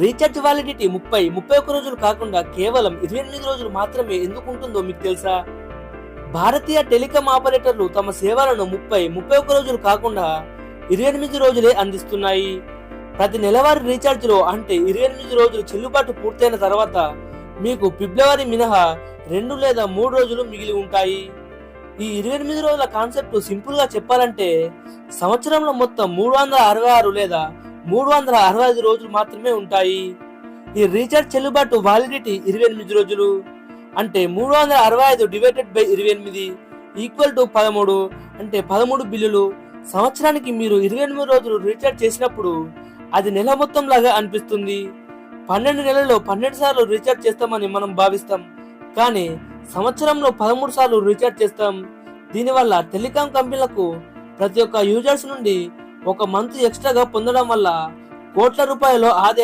Recharge validity 31 రోజులు కాకుండా కేవలం 28 రోజులు మాత్రమే ఎందుకు ఉంటుందో మీకు తెలుసా? భారతీయ టెలికాం ఆపరేటర్లు తమ సేవలను 31 రోజులు కాకుండా 28 రోజులే అందిస్తున్నాయి. ప్రతి నెలవారీ రీఛార్జ్లో అంటే 28 రోజులు చెల్లుబాటు పూర్తయిన తర్వాత మీకు ఫిబ్రవరి మినహా 2 లేదా 3 రోజులు మిగిలి ఉంటాయి. ఈ 28 రోజుల కాన్సెప్ట్ సింపుల్ గా చెప్పాలంటే సంవత్సరంలో మొత్తం 366 లేదా 365 రోజులు మాత్రమే ఉంటాయి. ఈ రీఛార్జ్ చెల్లుబాటు వ్యాలిడిటీ 28 రోజులు. అంటే 365 డివైడెడ్ బై 28 ఈక్వల్ టు 13. అంటే 13 బిల్లులు. సంవత్సరానికి మీరు 28 రోజులు రీఛార్జ్ చేసినప్పుడు అది నెల మొత్తం లాగా అనిపిస్తుంది. 12 నెలల్లో 12 సార్లు రీఛార్జ్ చేస్తామని మనం భావిస్తాం, కానీ సంవత్సరంలో 13 సార్లు రీఛార్జ్ చేస్తాం. దీనివల్ల టెలికాం కంపెనీలకు ప్రతి ఒక్క యూజర్స్ నుండి ఒక మంత్ ఎక్స్ట్రాగా పొందడం వల్ల కోట్ల రూపాయల ఆదాయం